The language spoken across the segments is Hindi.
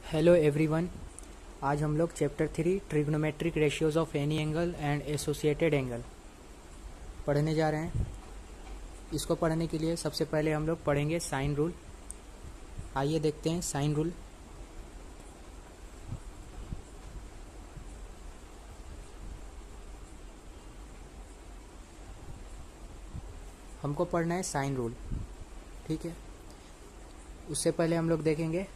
Hello everyone. आज हम लोग chapter 3 trigonometric ratios of any angle and associated angle पढ़ने जा रहे हैं। इसको पढ़ने के लिए सबसे पहले हम लोग पढ़ेंगे साइन रूल। आइए देखते हैं साइन रूल। हमको पढ़ना है साइन रूल, ठीक है। उससे पहले हम लोग देखेंगे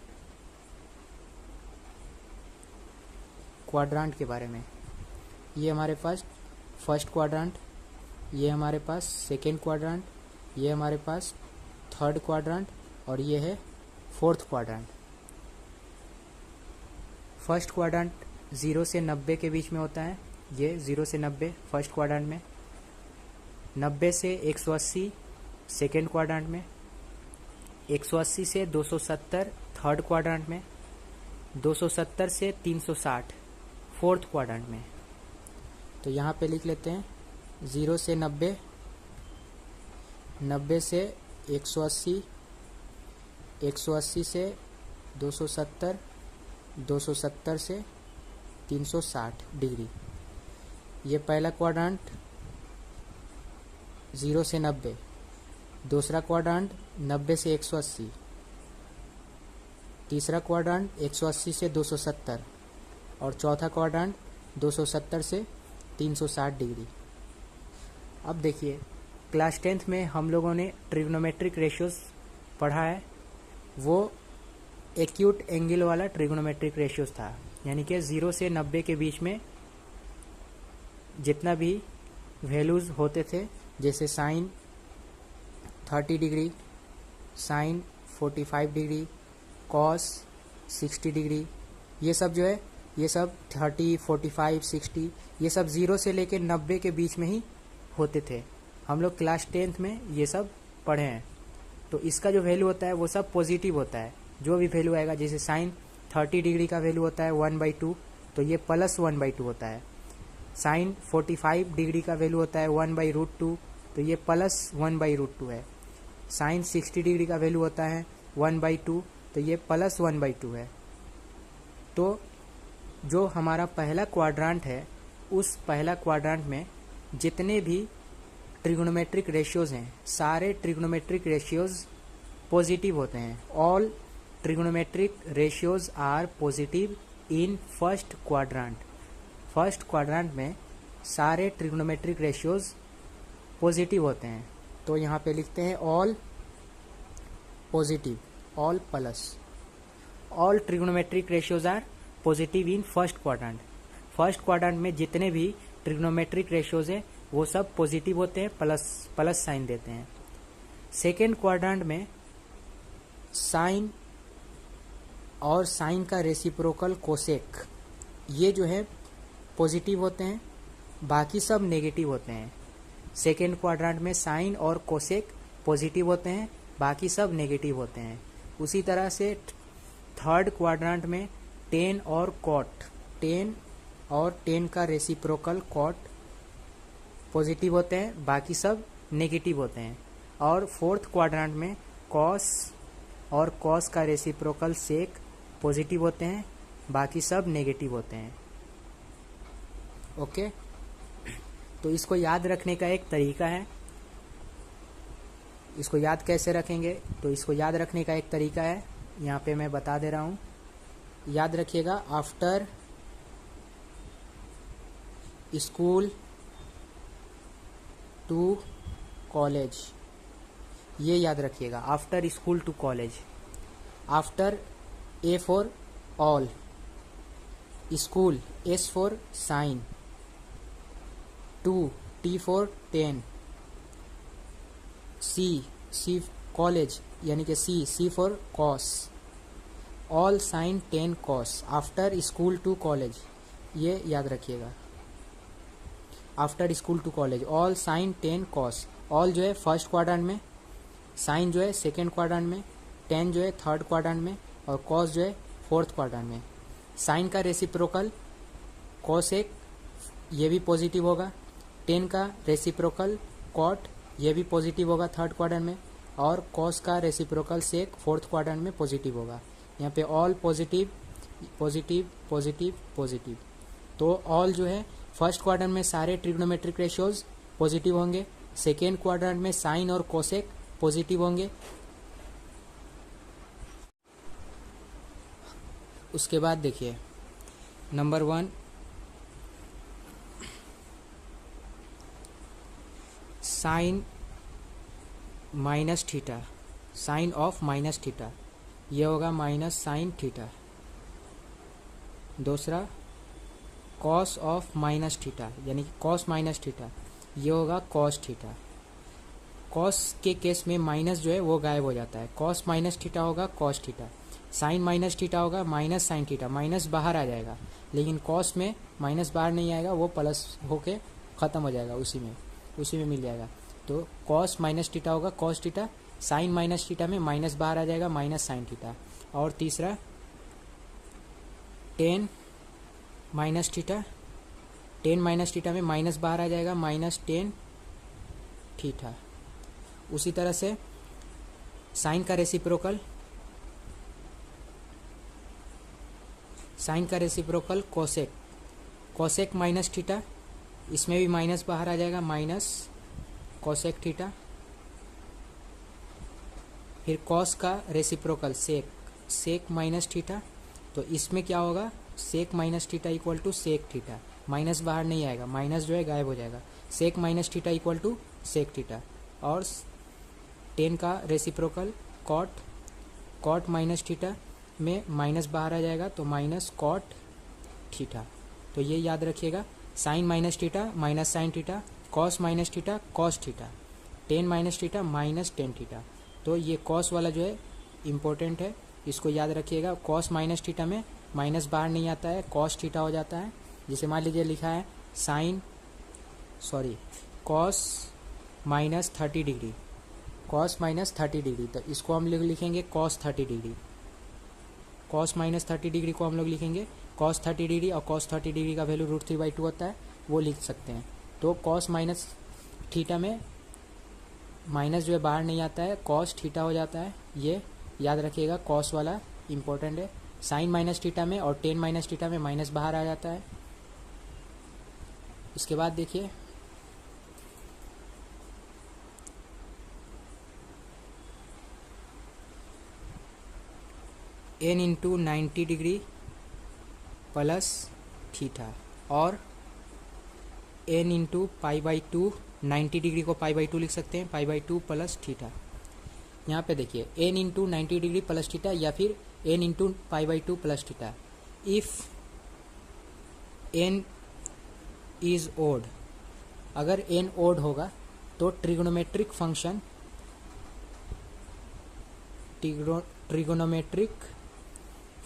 क्वाड्रांट के बारे में। ये हमारे पास फर्स्ट क्वाड्रांट, ये हमारे पास सेकेंड क्वाड्रांट, ये हमारे पास थर्ड क्वाड्रांट और ये है फोर्थ क्वाड्रांट। फर्स्ट क्वाड्रांट 0 से 90 के बीच में होता है। ये 0 से 90 फर्स्ट क्वाड्रांट में, 90 से 180 सेकेंड क्वाड्रांट में, 180 से 270 थर्ड क्वाड्रांट में, 270 से 360 फोर्थ क्वाड्रेंट में। तो यहाँ पे लिख लेते हैं 0 से 90, 90 से 180, 180 से 270, 270 से 360 डिग्री। ये पहला क्वाड्रेंट 0 से 90, दूसरा क्वाड्रेंट 90 से 180, तीसरा क्वाड्रेंट 180 से 270 और चौथा क्वाड्रेंट 270 से 360 डिग्री। अब देखिए, क्लास 10th में हम लोगों ने ट्रिग्नोमेट्रिक रेशियोज पढ़ा है। वो एक्यूट एंगल वाला ट्रिग्नोमेट्रिक रेशियोज था, यानी कि 0 से 90 के बीच में जितना भी वैल्यूज होते थे, जैसे sine 30 degree, sine 45 degree, cos 60 degree, ये सब जो है, ये सब 30, 45, 60, ये सब 0 से लेकर 90 के बीच में ही होते थे। हम लोग क्लास 10th में ये सब पढ़े हैं। तो इसका जो वैल्यू होता है वो सब पॉजिटिव होता है। जो भी वैल्यू आएगा, जैसे साइन 30 डिग्री का वैल्यू होता है 1/2, तो ये प्लस 1/2 होता है। साइन 45 डिग्री का वैल्यू होता है 1/√2, तो ये प्लस 1/√2 है। साइन 60 डिग्री का वैल्यू होता है 1/2, तो ये प्लस 1/2 है। तो जो हमारा पहला क्वाड्रांट है, उस पहला क्वाड्रांट में जितने भी ट्रिग्नोमेट्रिक रेशियोज हैं, सारे ट्रिग्नोमेट्रिक रेशियोज पॉजिटिव होते हैं। All trigonometric ratios are positive in first quadrant. First quadrant में सारे ट्रिग्नोमेट्रिक रेशियोज पॉजिटिव होते हैं। तो यहाँ पे लिखते हैं all positive, all plus. All trigonometric ratios are positive in first quadrant. First quadrant में जितने भी ट्रिग्नोमेट्रिक रेशियोज है वो सब पॉजिटिव होते हैं, प्लस साइन देते हैं। सेकेंड क्वाड्रेंट में साइन और साइन का रेसिप्रोकल कोसेक, ये जो है पॉजिटिव होते हैं, बाकी सब नेगेटिव होते हैं। सेकेंड क्वाड्रेंट में साइन और कोसेक पॉजिटिव होते हैं, बाकी सब नेगेटिव होते हैं। उसी तरह से थर्ड क्वाड्रेंट में टेन और कॉट, टेन और टेन का रेसिप्रोकल कॉट पॉजिटिव होते हैं, बाकी सब नेगेटिव होते हैं। और फोर्थ क्वाड्रेंट में कॉस और कॉस का रेसिप्रोकल सेक पॉजिटिव होते हैं, बाकी सब नेगेटिव होते हैं। ओके, तो इसको याद रखने का एक तरीका है। इसको याद कैसे रखेंगे? तो इसको याद रखने का एक तरीका है, यहाँ पे मैं बता दे रहा हूँ। याद रखिएगा, आफ्टर स्कूल टू कॉलेज, ये याद रखिएगा, after school to college. After A for all, school S for sine, to T for 10, C college यानी कि C for cos, all sine 10 cos, after school to college, ये याद रखिएगा। After school to college, all sine 10 cos. All जो है फर्स्ट क्वाड्रेंट में, साइन जो है सेकेंड क्वाड्रेंट में, 10 जो है थर्ड क्वाड्रेंट में और कॉस जो है फोर्थ क्वाड्रेंट में। साइन का रेसिप्रोकल कॉसेक, ये भी पॉजिटिव होगा। 10 का रेसिप्रोकल कॉट, ये भी पॉजिटिव होगा थर्ड क्वाड्रेंट में। और कॉस का रेसिप्रोकल सेक फोर्थ क्वाड्रेंट में पॉजिटिव होगा। यहाँ पे all positive positive positive positive. तो ऑल जो है फर्स्ट क्वाड्रेंट में सारे ट्रिग्नोमेट्रिक रेशियोज पॉजिटिव होंगे, सेकेंड क्वाड्रेंट में साइन और कोसेक पॉजिटिव होंगे। उसके बाद देखिए number 1 sine minus theta, sine of minus theta, ये होगा माइनस साइन थीटा। दूसरा कॉस ऑफ माइनस थीटा यानी कि कॉस माइनस थीटा, ये होगा कॉस थीटा। कॉस के केस में माइनस जो है वो गायब हो जाता है, कॉस माइनस थीटा होगा cos theta. Sine minus theta होगा माइनस साइन थीटा, माइनस बाहर आ जाएगा, लेकिन कॉस में माइनस बाहर नहीं आएगा, वो प्लस होके ख़त्म हो जाएगा, उसी में मिल जाएगा। तो कॉस माइनस थीटा होगा cos theta, sine minus theta में माइनस बाहर आ जाएगा, माइनस साइन थीटा। और तीसरा tan minus theta, tan minus theta में माइनस बाहर आ जाएगा, माइनस टेन थीटा। उसी तरह से साइन का रेसिप्रोकल, साइन का reciprocal cosec, cosec minus theta, इसमें भी माइनस बाहर आ जाएगा, माइनस कोसेक थीटा। फिर कॉस का reciprocal sec, sec minus theta, तो इसमें क्या होगा sec minus theta equal to sec theta, minus बाहर नहीं आएगा, माइनस जो है गायब हो जाएगा, sec minus theta equal to sec theta. और टेन का reciprocal cot, cot minus theta में माइनस बाहर आ जाएगा, तो माइनस कॉट थीटा। तो ये याद रखिएगा, sine minus theta minus sine theta, cos minus theta cos theta, tan minus theta minus tan theta. तो ये कॉस वाला जो है इम्पोर्टेंट है, इसको याद रखिएगा। कॉस माइनस थीटा में माइनस बाहर नहीं आता है, कॉस थीटा हो जाता है। जैसे मान लीजिए लिखा है cos minus 30 degree, cos minus 30 degree, तो इसको हम लोग लिखेंगे cos 30 degree. Cos minus 30 degree को हम लोग लिखेंगे कॉस 30 डिग्री, और कॉस 30 डिग्री का वैल्यू √3/2 होता है, वो लिख सकते हैं। तो कॉस माइनस थीटा में माइनस जो है बाहर नहीं आता है, कॉस थीटा हो जाता है, ये याद रखिएगा, कॉस वाला इम्पोर्टेंट है। साइन माइनस थीटा में और टेन माइनस थीटा में माइनस बाहर आ जाता है। इसके बाद देखिए n into 90 degree plus theta, और n इंटू π/2, 90 डिग्री को π/2 लिख सकते हैं, π/2 प्लस थीटा। यहाँ पे देखिए n into 90 degree plus theta या फिर n into π/2 plus theta. If n is odd, अगर n ओड होगा तो trigonometric function, trigonometric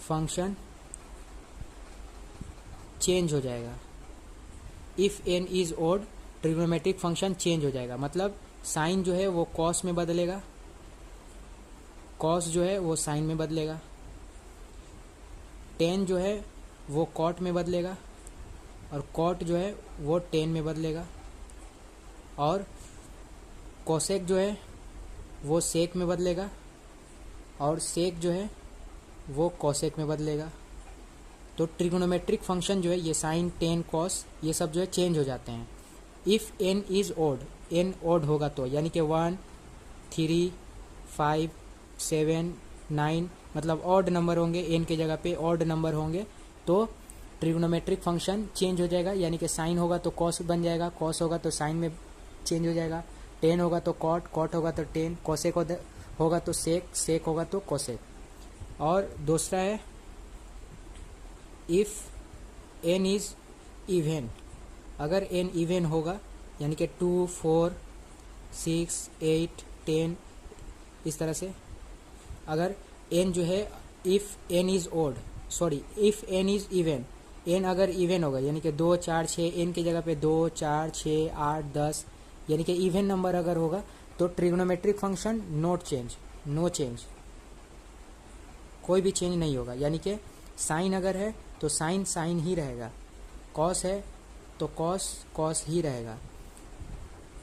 function change हो जाएगा। If n is odd trigonometric function change हो जाएगा, मतलब साइन जो है वो कॉस में बदलेगा, कॉस जो है वो साइन में बदलेगा, टेन जो है वो कॉट में बदलेगा, और कॉट जो है वो टेन में बदलेगा, और कोसेक जो है वो सेक में बदलेगा, और सेक जो है वो कोसेक में बदलेगा। तो ट्रिगोनोमेट्रिक फंक्शन जो है ये साइन टेन कॉस ये सब जो है चेंज हो जाते हैं। If n is odd, n odd होगा तो, यानी कि 1 3 5 7 9, मतलब ऑड नंबर होंगे, n के जगह पे ऑड नंबर होंगे, तो ट्रिगोनोमेट्रिक फंक्शन चेंज हो जाएगा। यानी कि साइन होगा तो कॉस बन जाएगा, कॉस होगा तो साइन में चेंज हो जाएगा, टेन होगा तो कॉट, कॉट होगा तो टेन, कोसेक होगा तो सेक, सेक होगा तो कोसेक। और दूसरा है इफ़ n इज़ इवन, अगर n इवन होगा यानी कि 2 4 6 8 10 इस तरह से, अगर n जो है if n is odd, if n is even, n अगर इवन होगा यानी कि 2 4 6, n की जगह पे 2 4 6 8 10, यानी कि इवन नंबर अगर होगा तो trigonometric function not change, no change, कोई भी चेंज नहीं होगा। यानी कि साइन अगर है तो साइन साइन ही रहेगा, कॉस है तो कॉस कॉस ही रहेगा,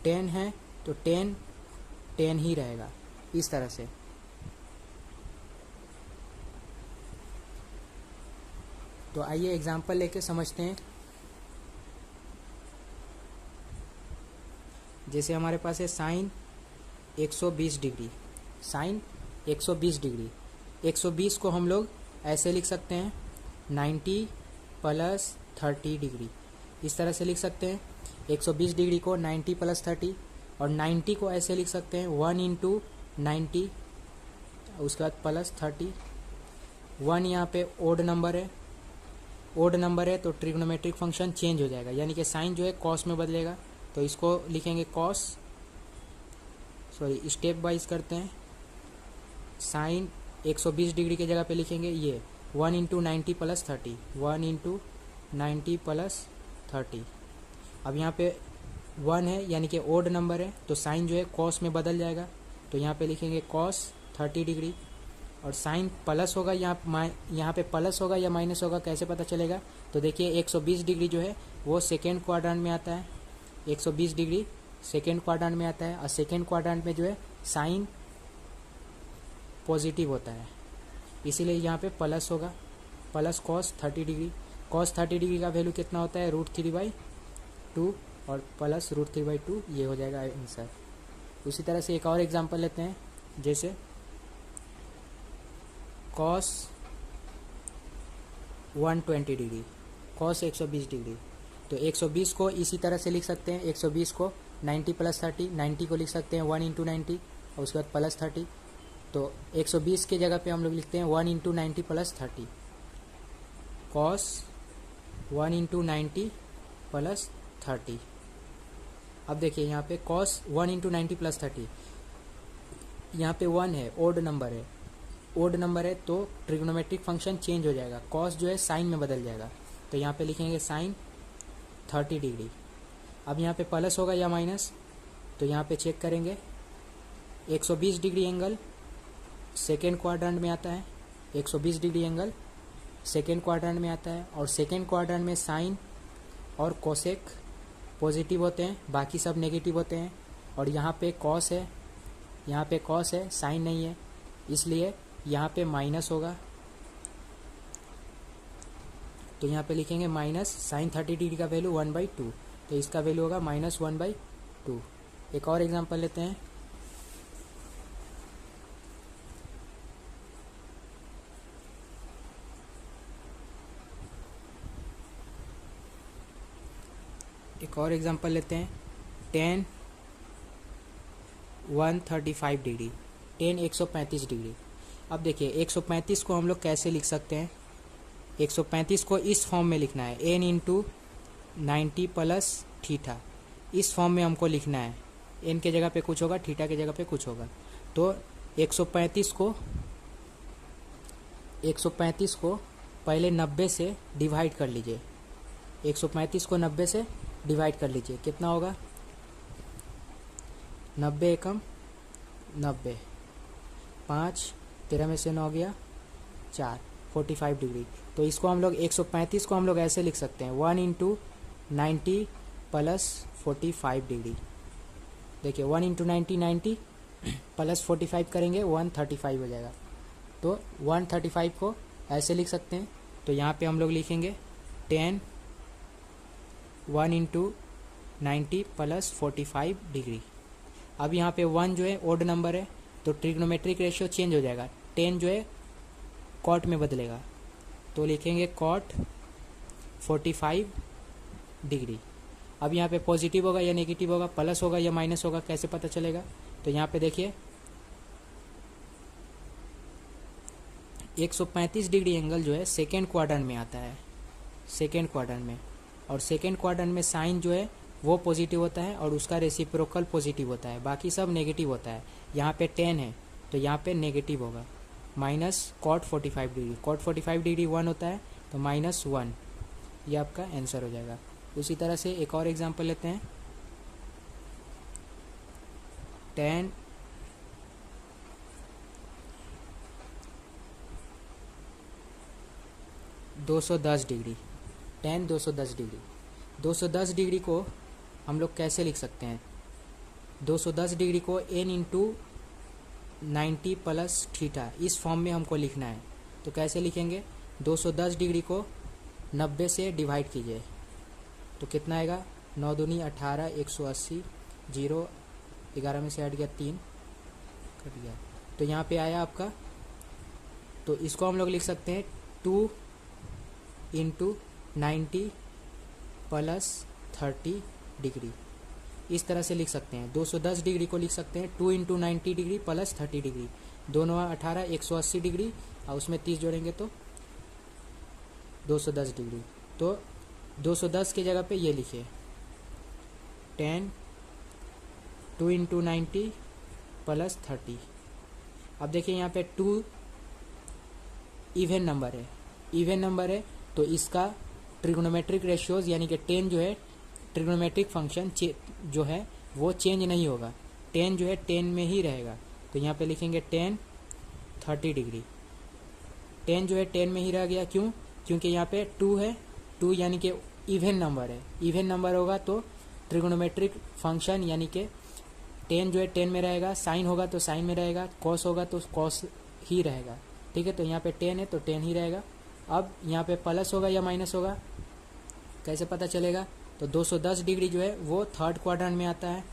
टेन है तो टेन टेन ही रहेगा, इस तरह से। तो आइए एग्जांपल लेके समझते हैं। जैसे हमारे पास है साइन 120 डिग्री, साइन 120 डिग्री, 120 को हम लोग ऐसे लिख सकते हैं 90 प्लस 30 डिग्री, इस तरह से लिख सकते हैं। 120 डिग्री को 90 प्लस 30, और 90 को ऐसे लिख सकते हैं 1 इंटू 90, उसके बाद प्लस 30। 1 यहाँ पे ओड नंबर है, ओड नंबर है तो ट्रिग्नोमेट्रिक फंक्शन चेंज हो जाएगा, यानी कि साइन जो है कॉस में बदलेगा। तो इसको लिखेंगे कॉस, सॉरी स्टेप वाइज करते हैं। साइन 120 डिग्री के जगह पे लिखेंगे ये 1 इंटू 90 प्लस 30, 1 इंटू 90 प्लस 30। अब यहाँ पे 1 है यानी कि ओड नंबर है, तो साइन जो है कॉस में बदल जाएगा, तो यहाँ पे लिखेंगे कॉस 30 डिग्री। और साइन प्लस होगा, यहाँ पे प्लस होगा या माइनस होगा कैसे पता चलेगा? तो देखिए 120 डिग्री जो है वो सेकेंड क्वाड्रेंट में आता है, 120 डिग्री सेकेंड क्वाड्रेंट में आता है, और सेकेंड क्वाड्रेंट में जो है साइन पॉजिटिव होता है, इसीलिए यहाँ पे प्लस होगा, plus cos 30 degree. Cos 30 degree का वैल्यू कितना होता है? √3/2, और प्लस √3/2, ये हो जाएगा आंसर। उसी तरह से एक और एग्जांपल लेते हैं, जैसे कॉस 120 डिग्री, कॉस 120 डिग्री, तो 120 को इसी तरह से लिख सकते हैं। 120 को 90 प्लस 30, 90 को लिख सकते हैं 1 इंटू 90, और उसके बाद प्लस 30। तो 120 के जगह पे हम लोग लिखते हैं 1 into 90 plus 30, cos 1 into 90 plus 30। अब देखिए यहाँ पे कॉस 1 इंटू 90 प्लस 30, यहाँ पे 1 है, ओड नंबर है, ओड नंबर है तो ट्रिग्नोमेट्रिक फंक्शन चेंज हो जाएगा, कॉस जो है साइन में बदल जाएगा, तो यहाँ पे लिखेंगे साइन 30 डिग्री। अब यहाँ पे प्लस होगा या माइनस, तो यहाँ पे चेक करेंगे। 120 डिग्री एंगल सेकेंड क्वाड्रेंट में आता है, 120 डिग्री एंगल सेकेंड क्वाड्रेंट में आता है, और सेकेंड क्वाड्रेंट में साइन और कोसेक पॉजिटिव होते हैं, बाकी सब नेगेटिव होते हैं। और यहाँ पे कॉस है, यहाँ पे कॉस है, साइन नहीं है, इसलिए यहाँ पे माइनस होगा, तो यहाँ पे लिखेंगे माइनस साइन 30 डिग्री का वैल्यू 1/2, तो इसका वैल्यू होगा -1/2। एक और एग्जांपल लेते हैं। एक और एग्जांपल लेते हैं, tan 135 डिग्री, tan 135 डिग्री। अब देखिए 135 को हम लोग कैसे लिख सकते हैं? 135 को इस फॉर्म में लिखना है, n इंटू 90 प्लस थीटा, इस फॉर्म में हमको लिखना है। n के जगह पे कुछ होगा, थीटा के जगह पे कुछ होगा, तो 135 को पहले 90 से डिवाइड कर लीजिए। 135 को 90 से डिवाइड कर लीजिए, कितना होगा? 90 एकम 90, 5, 13 में से 9 गया 4, 45 डिग्री। तो इसको हम लोग 135 को हम लोग ऐसे लिख सकते हैं 1 इंटू 90 प्लस 45 डिग्री। देखिए 1 इंटू 90 प्लस 45 करेंगे 135 हो जाएगा, तो 135 को ऐसे लिख सकते हैं। तो यहाँ पे हम लोग लिखेंगे tan 1 इंटू 90 प्लस 45 डिग्री। अब यहाँ पे 1 जो है ओड नंबर है, तो ट्रिग्नोमेट्रिक रेशियो चेंज हो जाएगा, tan जो है कॉट में बदलेगा, तो लिखेंगे कॉट 45 डिग्री। अब यहाँ पे पॉजिटिव होगा या नेगेटिव होगा, प्लस होगा या माइनस होगा, कैसे पता चलेगा? तो यहाँ पे देखिए 135 डिग्री एंगल जो है सेकेंड क्वाड्रेंट में आता है, सेकेंड क्वाड्रेंट में, और सेकेंड क्वाड्रेंट में साइन जो है वो पॉजिटिव होता है और उसका रेसिप्रोकल पॉजिटिव होता है, बाकी सब नेगेटिव होता है। यहाँ पे tan है तो यहाँ पे नेगेटिव होगा, minus cot 45 degree, cot 45 degree 1 होता है, तो -1, ये आपका आंसर हो जाएगा। उसी तरह से एक और एग्जांपल लेते हैं, tan 210 degree, tan 210 degree, 210 degree को हम लोग कैसे लिख सकते हैं? 210 डिग्री को n इंटू 90 प्लस थीटा, इस फॉर्म में हमको लिखना है, तो कैसे लिखेंगे? 210 डिग्री को 90 से डिवाइड कीजिए तो कितना आएगा, 9 दूनी 18, 180, 0 11 में से हट गया 3 कट गया, तो यहाँ पे आया आपका। तो इसको हम लोग लिख सकते हैं 2 इंटू 90 प्लस 30 डिग्री, इस तरह से लिख सकते हैं। 210 डिग्री को लिख सकते हैं 2 इंटू 90 डिग्री प्लस 30 डिग्री, दोनों 18, 180 डिग्री और उसमें 30 जोड़ेंगे तो 210 डिग्री। तो 210 की जगह पे ये लिखिए 10 2 इंटू 90 प्लस 30। अब देखिए यहाँ पे 2 इवन नंबर है तो इसका ट्रिग्नोमेट्रिक रेशियोज यानी कि 10 जो है ट्रिग्नोमेट्रिक फंक्शन जो है वो चेंज नहीं होगा, 10 जो है 10 में ही रहेगा। तो यहाँ पे लिखेंगे 10 30 डिग्री, 10 जो है 10 में ही रह गया, क्यों? क्योंकि यहाँ पे 2 है, 2 यानी कि इवन नंबर है, इवन नंबर होगा तो ट्रिग्नोमेट्रिक फंक्शन यानी कि 10 जो है 10 में रहेगा, साइन होगा तो साइन में रहेगा, कॉस होगा तो कॉस ही रहेगा, ठीक है। तो यहाँ पे 10 है तो 10 ही रहेगा। अब यहाँ पे प्लस होगा या माइनस होगा कैसे पता चलेगा? तो 210 डिग्री जो है वो थर्ड क्वाड्रेंट में आता है।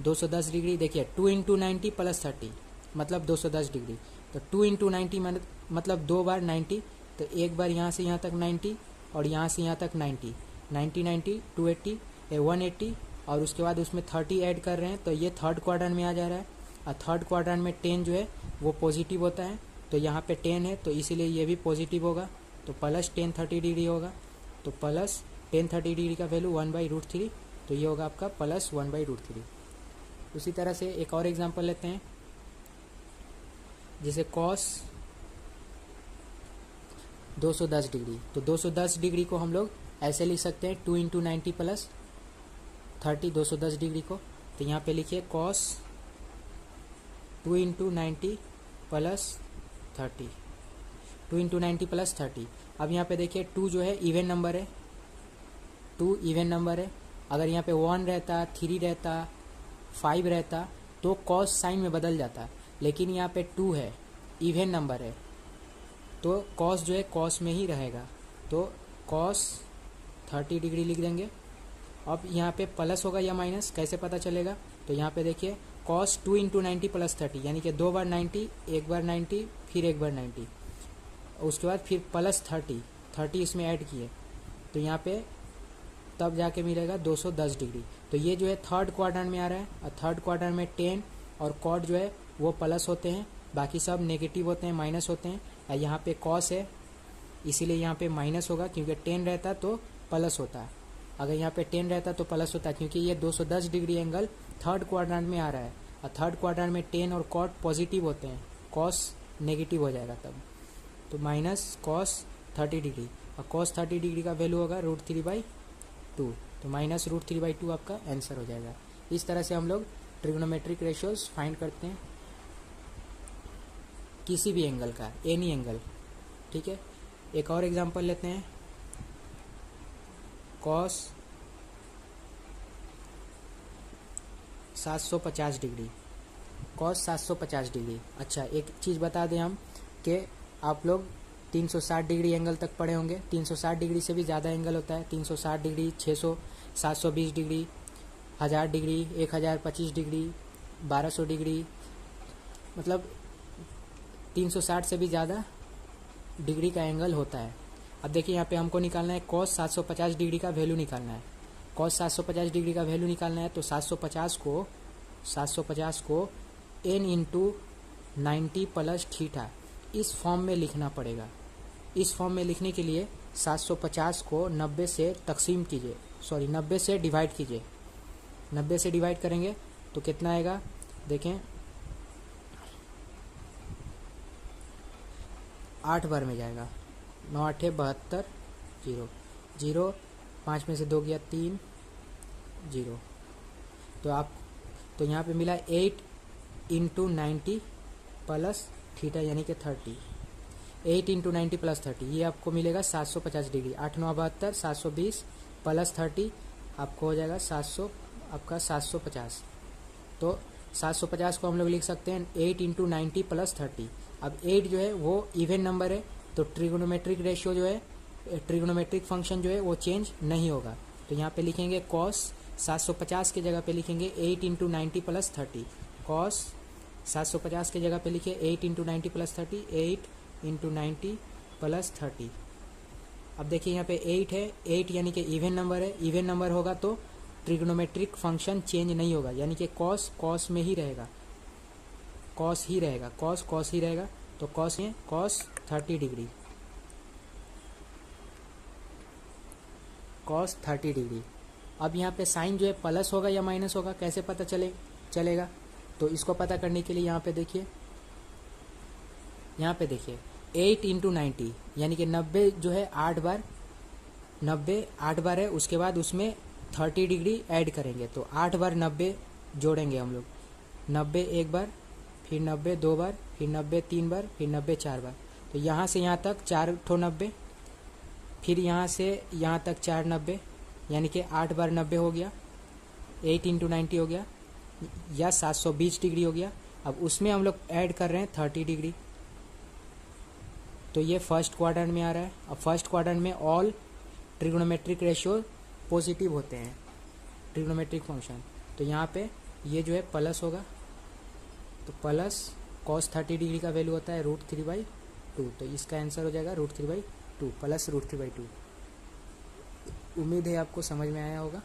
210 डिग्री देखिए 2 इंटू 90 प्लस 30 मतलब 210 डिग्री, तो 2 इंटू 90 मतलब 2 बार 90, तो एक बार यहाँ से यहाँ तक 90 और यहाँ से यहाँ तक 90, 90 90 280 180 और उसके बाद उसमें 30 ऐड कर रहे हैं तो ये थर्ड क्वाड्रेंट में आ जा रहा है। और थर्ड क्वाड्रेंट में 10 जो है वो पॉजिटिव होता है, तो यहाँ पे 10 है तो इसीलिए ये भी पॉजिटिव होगा, तो प्लस 10 30 डिग्री होगा। तो प्लस 10 30 डिग्री का वैल्यू 1/√3, तो ये होगा आपका प्लस 1/√3। उसी तरह से एक और एग्जांपल लेते हैं, जैसे कॉस 210 डिग्री। तो 210 डिग्री को हम लोग ऐसे लिख सकते हैं 2 इंटू 90 प्लस 30 210 डिग्री को। तो यहाँ पे लिखिए cos 2 into 90 plus 30, 2 into 90 plus 30। अब यहाँ पे देखिए 2 जो है इवन नंबर है, 2 इवन नंबर है। अगर यहाँ पे 1 रहता, 3 रहता, 5 रहता तो कॉस साइन में बदल जाता, लेकिन यहाँ पे 2 है, इवन नंबर है, तो कॉस जो है कॉस में ही रहेगा, तो कॉस 30 डिग्री लिख देंगे। अब यहाँ पे प्लस होगा या माइनस कैसे पता चलेगा? तो यहाँ पे देखिए कॉस 2 इंटू 90 प्लस 30 यानी कि 2 बार 90, एक बार 90 फिर एक बार 90, उसके बाद फिर प्लस 30 इसमें ऐड किए तो यहाँ पे तब जाके मिलेगा 210 डिग्री। तो ये जो है थर्ड क्वाड्रेंट में आ रहा है, और थर्ड क्वाड्रेंट में 10 और कॉट जो है वो प्लस होते हैं, बाकी सब नेगेटिव होते हैं, माइनस होते हैं। और यहाँ पे कॉस है इसीलिए यहाँ पे माइनस होगा, क्योंकि 10 रहता तो प्लस होता है, अगर यहाँ पे 10 रहता तो प्लस होता है, क्योंकि ये 210 डिग्री एंगल थर्ड क्वाड्रेंट में आ रहा है, और थर्ड क्वाड्रेंट में 10 और कॉट पॉजिटिव होते हैं, कॉस नेगेटिव हो जाएगा तब, तो माइनस कॉस 30 डिग्री, और कॉस 30 डिग्री का वैल्यू होगा √3/2, तो माइनस √3/2 आपका आंसर हो जाएगा। इस तरह से हम लोग ट्रिग्नोमेट्रिक रेशियोज फाइंड करते हैं किसी भी एंगल का, एनी एंगल, ठीक है। एक और एग्जांपल लेते हैं, कॉस 750 डिग्री, कॉस 750 डिग्री। अच्छा एक चीज़ बता दें हम कि आप लोग 360 डिग्री एंगल तक पढ़े होंगे, 360 डिग्री से भी ज़्यादा एंगल होता है, 360 degree, 600, 720 degree, 1000 degree, 1025 degree, 1200 degree, मतलब 360 से भी ज़्यादा डिग्री का एंगल होता है। अब देखिए यहाँ पे हमको निकालना है कॉस 750 डिग्री का वैल्यू निकालना है, कॉस 750 डिग्री का वैल्यू निकालना है, तो 750 को n इंटू 90 प्लस थीटा इस फॉर्म में लिखना पड़ेगा। इस फॉर्म में लिखने के लिए 750 को 90 से तकसीम कीजिए, 90 से डिवाइड कीजिए, 90 से डिवाइड करेंगे तो कितना आएगा देखें, 8 बार में जाएगा, 9 8 72, 0 0, 5 में से 2 गया 3, 0, तो यहाँ पे मिला 8 इंटू 90 प्लस थीटा यानी कि 30, 8 इंटू 90 प्लस 30, ये आपको मिलेगा 750 डिग्री, 8 9 72, 720 प्लस 30 आपको हो जाएगा 700, आपका 750। तो 750 को हम लोग लिख सकते हैं 8 इंटू 90 प्लस 30। अब 8 जो है वो इवन नंबर है, तो ट्रिगोनोमेट्रिक रेशियो जो है ट्रिग्नोमेट्रिक फंक्शन जो है वो चेंज नहीं होगा। तो यहाँ पे लिखेंगे कॉस 750 की जगह पे लिखेंगे 8 इंटू 90 प्लस 30। कॉस 750 की जगह पे लिखे 8 इंटू 90 प्लस 30, 8 इंटू 90 प्लस 30। अब देखिए यहाँ पे 8 है, 8 यानी कि इवन नंबर है, इवन नंबर होगा तो ट्रिग्नोमेट्रिक फंक्शन चेंज नहीं होगा, यानी कि कॉस कॉस में ही रहेगा, कॉस ही रहेगा, कॉस कॉस ही रहेगा। तो कॉस है कॉस 30 डिग्री, कॉस 30 डिग्री। अब यहाँ पे साइन जो है प्लस होगा या माइनस होगा कैसे पता चलेगा? तो इसको पता करने के लिए यहाँ पे देखिए, यहाँ पे देखिए 8 इंटू 90 यानी कि 90 जो है 8 बार, 90 8 बार है, उसके बाद उसमें 30 डिग्री ऐड करेंगे तो 8 बार 90 जोड़ेंगे हम लोग, 90 एक बार, फिर 90 दो बार, फिर 90 तीन बार, फिर 90 चार बार। तो यहाँ से यहाँ तक 4 ठो 90, फिर यहाँ से यहाँ तक 4 90, यानी कि 8 बार 90 हो गया, 8 इंटू 90 हो गया या 720 डिग्री हो गया। अब उसमें हम लोग ऐड कर रहे हैं 30 डिग्री, तो ये फर्स्ट क्वाड्रेंट में आ रहा है। अब फर्स्ट क्वाड्रेंट में ऑल ट्रिग्नोमेट्रिक रेशियो पॉजिटिव होते हैं, ट्रिग्नोमेट्रिक फंक्शन। तो यहाँ पे ये जो है प्लस होगा, तो प्लस cos 30 डिग्री का वैल्यू होता है √3/2, तो इसका आंसर हो जाएगा √3/2 प्लस √3/2। उम्मीद है आपको समझ में आया होगा।